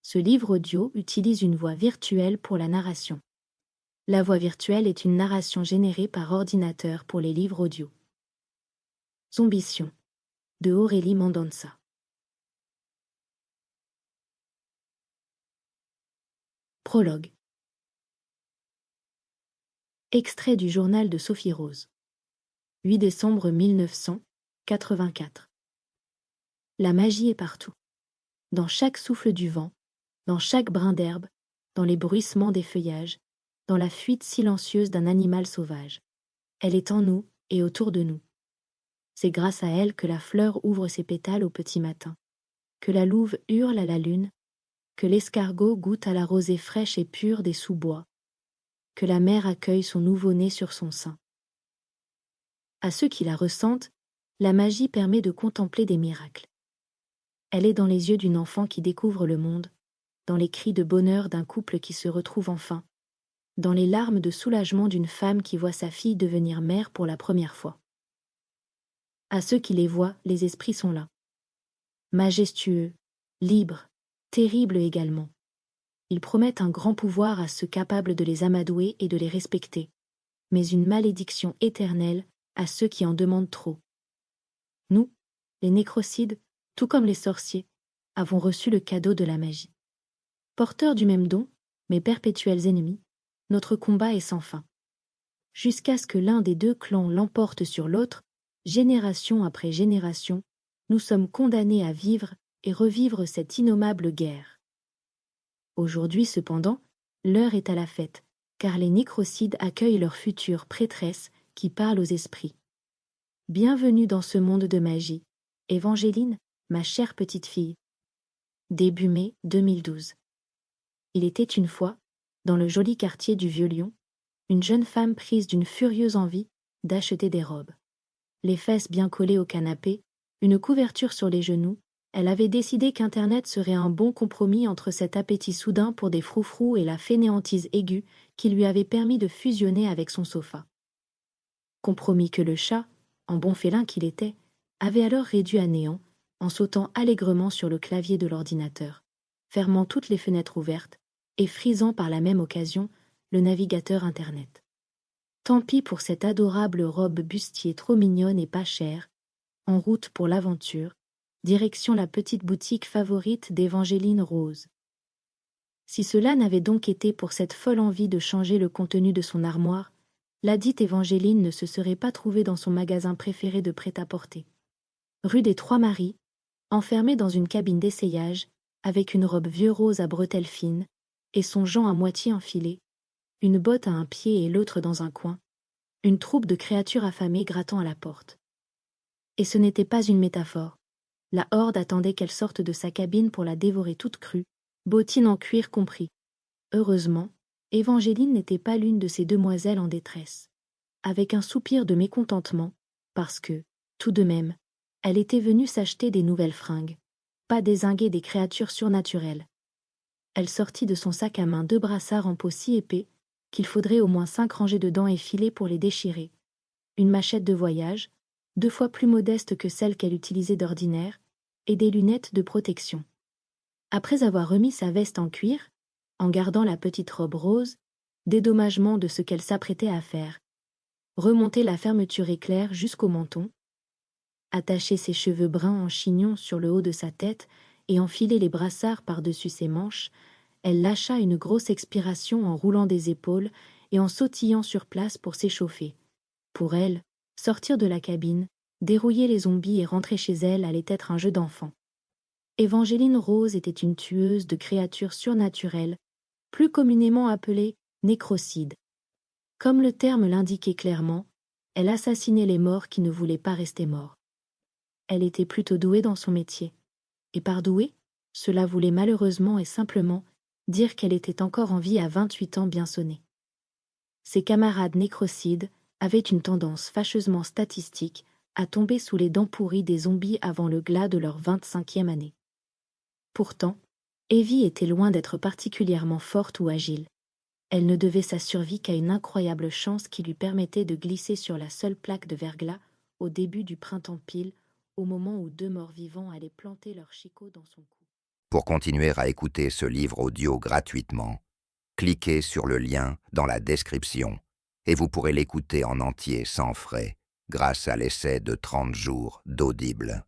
Ce livre audio utilise une voix virtuelle pour la narration. La voix virtuelle est une narration générée par ordinateur pour les livres audio. Zombition de Aurélie Mandanza. Prologue. Extrait du journal de Sophie Rose. 8 décembre 1984. La magie est partout. Dans chaque souffle du vent, dans chaque brin d'herbe, dans les bruissements des feuillages, dans la fuite silencieuse d'un animal sauvage. Elle est en nous et autour de nous. C'est grâce à elle que la fleur ouvre ses pétales au petit matin, que la louve hurle à la lune, que l'escargot goûte à la rosée fraîche et pure des sous-bois, que la mère accueille son nouveau-né sur son sein. À ceux qui la ressentent, la magie permet de contempler des miracles. Elle est dans les yeux d'une enfant qui découvre le monde, dans les cris de bonheur d'un couple qui se retrouve enfin, dans les larmes de soulagement d'une femme qui voit sa fille devenir mère pour la première fois. À ceux qui les voient, les esprits sont là. Majestueux, libres, terribles également. Ils promettent un grand pouvoir à ceux capables de les amadouer et de les respecter, mais une malédiction éternelle à ceux qui en demandent trop. Nous, les nécrocides, tout comme les sorciers, avons reçu le cadeau de la magie. Porteurs du même don, mais perpétuels ennemis, notre combat est sans fin. Jusqu'à ce que l'un des deux clans l'emporte sur l'autre, génération après génération, nous sommes condamnés à vivre et revivre cette innommable guerre. Aujourd'hui cependant, l'heure est à la fête, car les nécrocides accueillent leur future prêtresse qui parle aux esprits. Bienvenue dans ce monde de magie, Évangéline, ma chère petite fille. Début mai 2012. Il était une fois, dans le joli quartier du Vieux-Lyon, une jeune femme prise d'une furieuse envie d'acheter des robes. Les fesses bien collées au canapé, une couverture sur les genoux, elle avait décidé qu'Internet serait un bon compromis entre cet appétit soudain pour des froufrous et la fainéantise aiguë qui lui avait permis de fusionner avec son sofa. Compromis que le chat, en bon félin qu'il était, avait alors réduit à néant en sautant allègrement sur le clavier de l'ordinateur, fermant toutes les fenêtres ouvertes et frisant par la même occasion le navigateur Internet. Tant pis pour cette adorable robe bustier trop mignonne et pas chère, en route pour l'aventure, direction la petite boutique favorite d'Évangéline Rose. Si cela n'avait donc été pour cette folle envie de changer le contenu de son armoire, ladite Évangéline ne se serait pas trouvée dans son magasin préféré de prêt-à-porter. Rue des Trois-Maries, enfermée dans une cabine d'essayage, avec une robe vieux rose à bretelles fines, et son gant à moitié enfilé, une botte à un pied et l'autre dans un coin, une troupe de créatures affamées grattant à la porte. Et ce n'était pas une métaphore. La horde attendait qu'elle sorte de sa cabine pour la dévorer toute crue, bottines en cuir compris. Heureusement, Évangéline n'était pas l'une de ces demoiselles en détresse. Avec un soupir de mécontentement, parce que, tout de même, elle était venue s'acheter des nouvelles fringues, pas dézinguer des créatures surnaturelles. Elle sortit de son sac à main 2 brassards en peau si épais qu'il faudrait au moins 5 rangées de dents effilées pour les déchirer, une machette de voyage, 2 fois plus modeste que celle qu'elle utilisait d'ordinaire, et des lunettes de protection. Après avoir remis sa veste en cuir, en gardant la petite robe rose, dédommagement de ce qu'elle s'apprêtait à faire, remonter la fermeture éclair jusqu'au menton, attacher ses cheveux bruns en chignon sur le haut de sa tête et enfiler les brassards par-dessus ses manches, elle lâcha une grosse expiration en roulant des épaules et en sautillant sur place pour s'échauffer. Pour elle, sortir de la cabine, dérouiller les zombies et rentrer chez elle allait être un jeu d'enfant. Évangéline Rose était une tueuse de créatures surnaturelles, plus communément appelée nécrocide. Comme le terme l'indiquait clairement, elle assassinait les morts qui ne voulaient pas rester morts. Elle était plutôt douée dans son métier. Et par douée, cela voulait malheureusement et simplement dire qu'elle était encore en vie à 28 ans bien sonnés. Ses camarades nécrocides avaient une tendance fâcheusement statistique à tomber sous les dents pourries des zombies avant le glas de leur 25e année. Pourtant, Evie était loin d'être particulièrement forte ou agile. Elle ne devait sa survie qu'à une incroyable chance qui lui permettait de glisser sur la seule plaque de verglas au début du printemps pile, au moment où 2 morts vivants allaient planter leur chicot dans son cou. Pour continuer à écouter ce livre audio gratuitement, cliquez sur le lien dans la description et vous pourrez l'écouter en entier sans frais grâce à l'essai de 30 jours d'Audible.